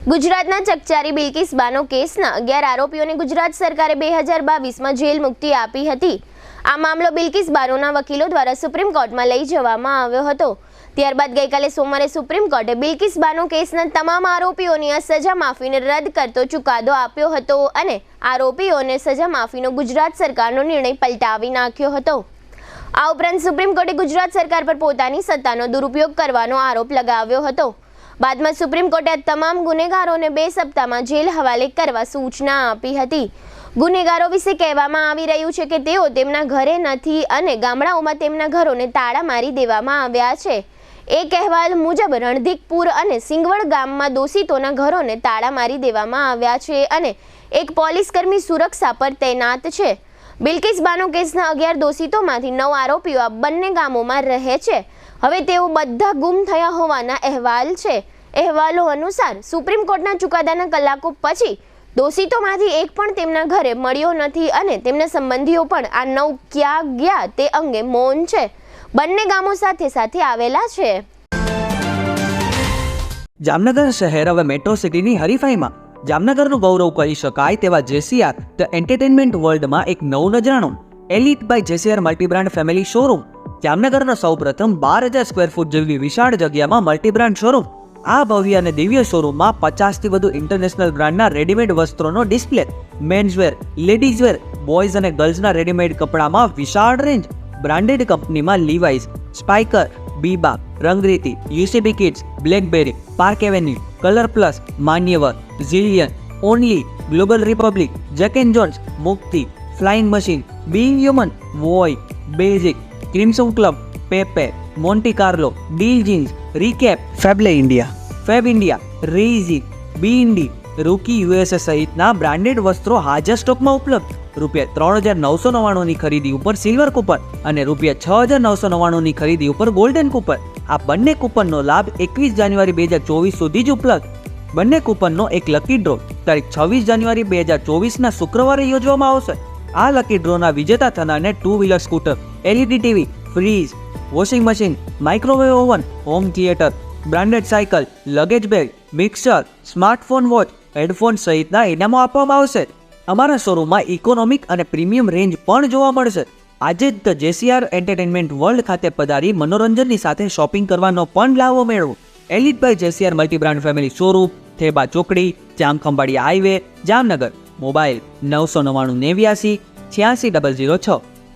ગુજરાતના ચકચારી બિલ્કિસ બાનો કેસના 11 આરોપીઓને ગુજરાત સરકારે 2022માં જેલ મુક્તિ આપી હતી। આ મામલો બિલ્કિસ બાનોના વકીલો દ્વારા સુપ્રીમ કોર્ટમાં લઈ જવામાં આવ્યો હતો। ત્યારબાદ ગઈકાલે સોમવારે સુપ્રીમ કોર્ટે બિલ્કિસ બાનો કેસના તમામ આરોપીઓની સજા માફીને રદ કરતો ચુકાદો આપ્યો હતો અને આરોપીઓને સજા માફીનો ગુજરાત સરકારનો નિર્ણય પલટાવી નાખ્યો હતો। આ ઉપરાંત સુપ્રીમ કોર્ટે ગુજરાત સરકાર પર પોતાની સત્તાનો દુરુપયોગ કરવાનો આરોપ લગાવ્યો હતો। બાદમાં સુપ્રીમ કોર્ટે તમામ ગુનેગારોને 2 સપ્તાહમાં જેલ હવાલે કરવા સૂચના આપી હતી। ગુનેગારો વિશે કહેવામાં આવી રહ્યું છે કે તેઓ તેમના ઘરે નથી અને ગામડાઓમાં તેમના ઘરોને તાળા મારી દેવામાં આવ્યા છે। એક અહેવાલ મુજબ રણધીકપુર અને સિંગવડ ગામમાં દોષિતોના ઘરોને તાળા મારી દેવામાં આવ્યા છે અને એક પોલીસકર્મી સુરક્ષા પર તૈનાત છે। બિલ્કિસ બાનો કેસના 11 દોષિતોમાંથી 9 આરોપીઓ આ બંને ગામોમાં રહે છે। હવે તેઓ બધા ગુમ થયા હોવાના અહેવાલ છે। અહેવાલો અનુસાર સુપ્રીમ કોર્ટના ચુકાદાના કલાકો પછી દોષિતોમાંથી એક પણ તેમના ઘરે મળ્યો નથી અને તેમના સંબંધીઓ પણ આ 9 ક્યાં ગયા તે અંગે મૌન છે। બંને ગામો સાથે સાથે આવેલા છે। જામનગર શહેર હવે મેટ્રો સિટીની હરીફાઈમાં જામનગરનું ગૌરવ કરી શકાય તેવા જેસીઆર ધ એન્ટરટેનમેન્ટ વર્લ્ડમાં એક નવું નજરાણું elite by જેસીઆર multi brand family showroom. જામનગરનો સૌપ્રથમ 12,000 સ્ક્વેર ફૂટ જેવી વિશાળ જગ્યામાં મલ્ટીબ્રાન્ડ શોરૂમ। આ ભવ્ય અને દિવ્ય શોરૂમમાં 50થી વધુ ઇન્ટરનેશનલ બ્રાન્ડના રેડીમેડ વસ્ત્રોનો ડિસ્પ્લે, મેન્સવેર, લેડીઝવેર, બોયઝ અને ગર્લ્સના રેડીમેડ કપડામાં વિશાળ રેન્જ, બ્રાન્ડેડ કંપનીમાં Levi's, Spykar, Biba, Rangriti, UCB kids, Blackberry, Park Avenue, Colour Plus, Manyavar, Zillion, Only, Global Republic, Jack and Jones, Mukti, Flying Machine, Being Human, Voi, basic, Crimson Club, Pepe, Monte Carlo, Deal Jeans, recap, ફેબલે India, Fab India, રેઝી, બીઇન્ડી, Rookie USA સહિતના branded વસ્ત્રો હાજર સ્ટોકમાં ઉપલબ્ધ। ₹3,999ની ખરીદી ઉપર સિલ્વર કૂપન અને ₹6,999ની ખરીદી ઉપર ગોલ્ડન કૂપન। આ બંને કૂપનનો લાભ 21 જાન્યુઆરી 2024 સુધી જ ઉપલબ્ધ। બંને કૂપનનો એક લકી ડ્રો તારીખ 26 જાન્યુઆરી 2024ના શુક્રવારે યોજવામાં આવશે। આ લકી ડ્રોના વિજેતા થનારને 2 wheeler scooter, LED TV, fridge, washing machine, microwave oven, home theatre, branded cycle, luggage bag, mixer, smartphone watch, headphone સહિતના ઇનામો આપવામાં આવશે। અમારા શોરૂમમાં ઇકોનોમિક અને પ્રીમિયમ રેન્જ પણ જોવા મળશે। આજે જ ધ જેસીઆર એન્ટરટેનમેન્ટ વર્લ્ડ ખાતે પધારી મનોરંજનની સાથે શોપિંગ કરવાનો પણ લાવો મેળવો। Elite by જેસીઆર multi brand family showroom, Theba ચોકડી, જામખંભાળિયા હાઈવે, જામનગર। મોબાઈલ 999 89 86 006।